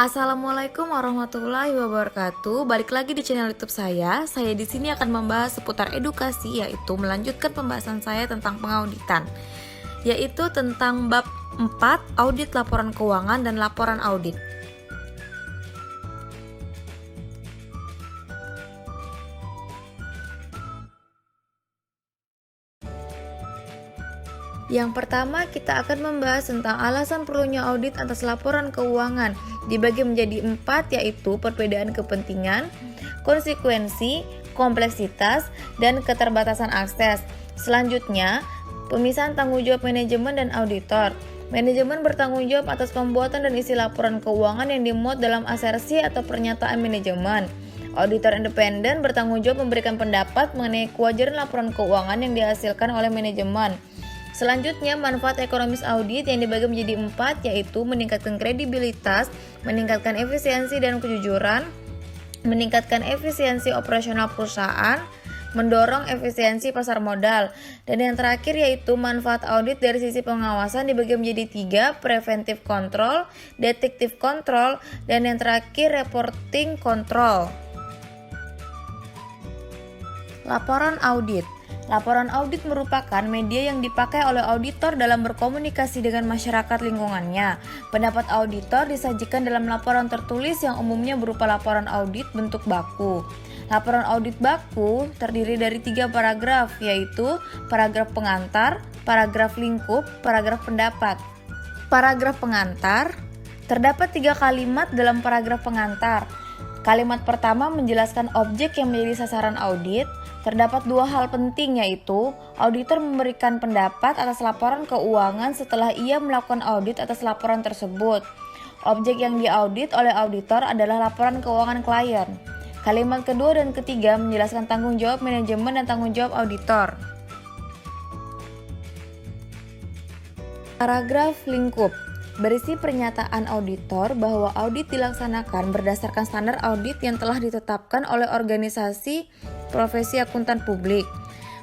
Assalamualaikum warahmatullahi wabarakatuh. Balik lagi di channel YouTube saya. Saya di sini akan membahas seputar edukasi, yaitu melanjutkan pembahasan saya tentang pengauditan, yaitu tentang bab 4, audit laporan keuangan dan laporan audit. Yang pertama, kita akan membahas tentang alasan perlunya audit atas laporan keuangan. Dibagi menjadi 4, yaitu perbedaan kepentingan, konsekuensi, kompleksitas, dan keterbatasan akses. Selanjutnya, pemisahan tanggung jawab manajemen dan auditor. Manajemen bertanggung jawab atas pembuatan dan isi laporan keuangan yang dimuat dalam asersi atau pernyataan manajemen. Auditor independen bertanggung jawab memberikan pendapat mengenai kewajaran laporan keuangan yang dihasilkan oleh manajemen. Selanjutnya, manfaat ekonomis audit yang dibagi menjadi 4, yaitu meningkatkan kredibilitas, meningkatkan efisiensi dan kejujuran, meningkatkan efisiensi operasional perusahaan, mendorong efisiensi pasar modal. Dan yang terakhir yaitu manfaat audit dari sisi pengawasan dibagi menjadi 3, preventive control, detective control, dan yang terakhir reporting control. Laporan audit. Laporan audit merupakan media yang dipakai oleh auditor dalam berkomunikasi dengan masyarakat lingkungannya. Pendapat auditor disajikan dalam laporan tertulis yang umumnya berupa laporan audit bentuk baku. Laporan audit baku terdiri dari 3 paragraf, yaitu paragraf pengantar, paragraf lingkup, paragraf pendapat. Paragraf pengantar, terdapat 3 kalimat dalam paragraf pengantar. Kalimat pertama menjelaskan objek yang menjadi sasaran audit. Terdapat 2 hal penting, yaitu auditor memberikan pendapat atas laporan keuangan setelah ia melakukan audit atas laporan tersebut. Objek yang diaudit oleh auditor adalah laporan keuangan klien. Kalimat kedua dan ketiga menjelaskan tanggung jawab manajemen dan tanggung jawab auditor. Paragraf lingkup berisi pernyataan auditor bahwa audit dilaksanakan berdasarkan standar audit yang telah ditetapkan oleh organisasi profesi akuntan publik.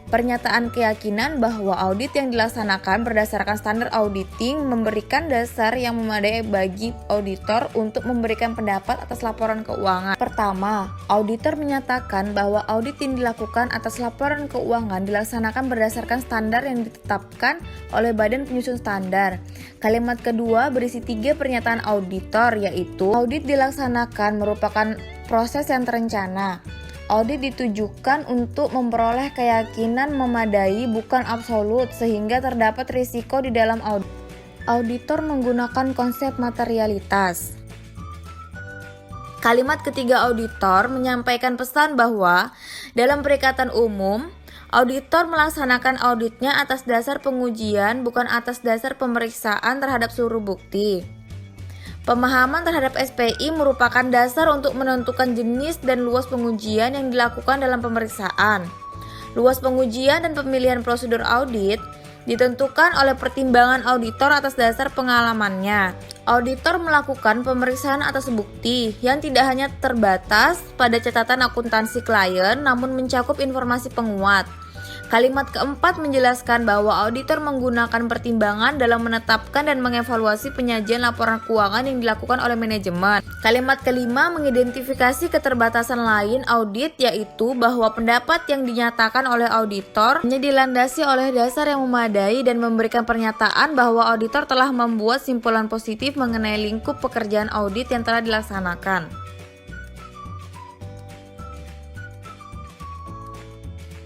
Pernyataan keyakinan bahwa audit yang dilaksanakan berdasarkan standar auditing memberikan dasar yang memadai bagi auditor untuk memberikan pendapat atas laporan keuangan. Pertama, auditor menyatakan bahwa audit yang dilakukan atas laporan keuangan dilaksanakan berdasarkan standar yang ditetapkan oleh Badan Penyusun Standar. Kalimat kedua berisi 3 pernyataan auditor, yaitu audit dilaksanakan merupakan proses yang terencana. Audit ditujukan untuk memperoleh keyakinan memadai bukan absolut sehingga terdapat risiko di dalam audit. Auditor menggunakan konsep materialitas. Kalimat ketiga auditor menyampaikan pesan bahwa dalam perikatan umum, auditor melaksanakan auditnya atas dasar pengujian bukan atas dasar pemeriksaan terhadap seluruh bukti. Pemahaman terhadap SPI merupakan dasar untuk menentukan jenis dan luas pengujian yang dilakukan dalam pemeriksaan. Luas pengujian dan pemilihan prosedur audit ditentukan oleh pertimbangan auditor atas dasar pengalamannya. Auditor melakukan pemeriksaan atas bukti yang tidak hanya terbatas pada catatan akuntansi klien, namun mencakup informasi penguat. Kalimat keempat menjelaskan bahwa auditor menggunakan pertimbangan dalam menetapkan dan mengevaluasi penyajian laporan keuangan yang dilakukan oleh manajemen. Kalimat kelima mengidentifikasi keterbatasan lain audit, yaitu bahwa pendapat yang dinyatakan oleh auditor hanya dilandasi oleh dasar yang memadai dan memberikan pernyataan bahwa auditor telah membuat simpulan positif mengenai lingkup pekerjaan audit yang telah dilaksanakan.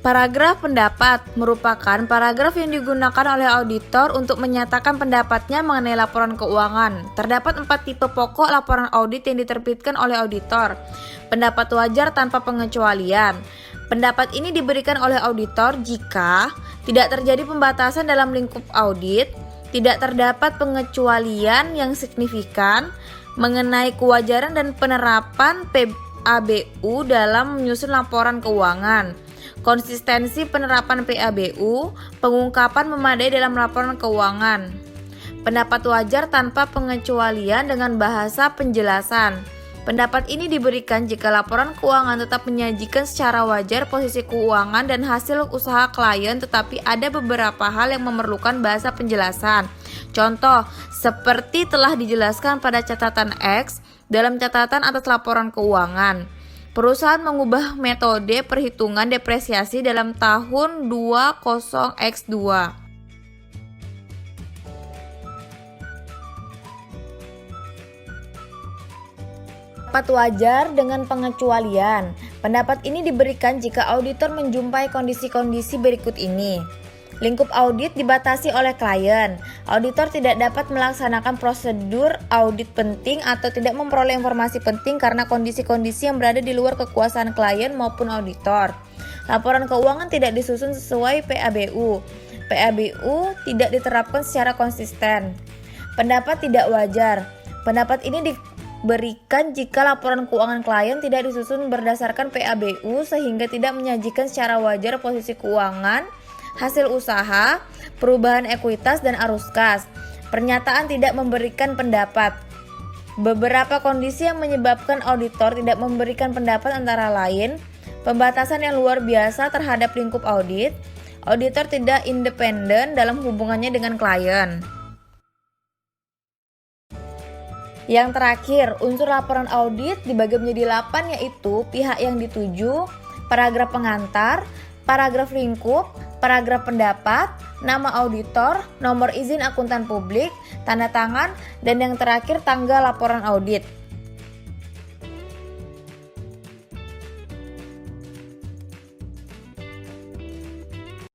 Paragraf pendapat merupakan paragraf yang digunakan oleh auditor untuk menyatakan pendapatnya mengenai laporan keuangan. Terdapat 4 tipe pokok laporan audit yang diterbitkan oleh auditor. Pendapat wajar tanpa pengecualian. Pendapat ini diberikan oleh auditor jika tidak terjadi pembatasan dalam lingkup audit, tidak terdapat pengecualian yang signifikan mengenai kewajaran dan penerapan PABU dalam menyusun laporan keuangan, konsistensi penerapan PABU, pengungkapan memadai dalam laporan keuangan. Pendapat wajar tanpa pengecualian dengan bahasa penjelasan. Pendapat ini diberikan jika laporan keuangan tetap menyajikan secara wajar posisi keuangan dan hasil usaha klien, tetapi ada beberapa hal yang memerlukan bahasa penjelasan. Contoh, seperti telah dijelaskan pada catatan X dalam catatan atas laporan keuangan. Perusahaan mengubah metode perhitungan depresiasi dalam tahun 20X2. Pendapat wajar dengan pengecualian. Pendapat ini diberikan jika auditor menjumpai kondisi-kondisi berikut ini. Lingkup audit dibatasi oleh klien. Auditor tidak dapat melaksanakan prosedur audit penting atau tidak memperoleh informasi penting karena kondisi-kondisi yang berada di luar kekuasaan klien maupun auditor. Laporan keuangan tidak disusun sesuai PABU. PABU tidak diterapkan secara konsisten. Pendapat tidak wajar. Pendapat ini diberikan jika laporan keuangan klien tidak disusun berdasarkan PABU sehingga tidak menyajikan secara wajar posisi keuangan, hasil usaha, perubahan ekuitas dan arus kas. Pernyataan tidak memberikan pendapat. Beberapa kondisi yang menyebabkan auditor tidak memberikan pendapat antara lain: pembatasan yang luar biasa terhadap lingkup audit, auditor tidak independen dalam hubungannya dengan klien. Yang terakhir, unsur laporan audit dibagi menjadi 8, yaitu pihak yang dituju, paragraf pengantar, paragraf lingkup, paragraf pendapat, nama auditor, nomor izin akuntan publik, tanda tangan, dan yang terakhir tanggal laporan audit.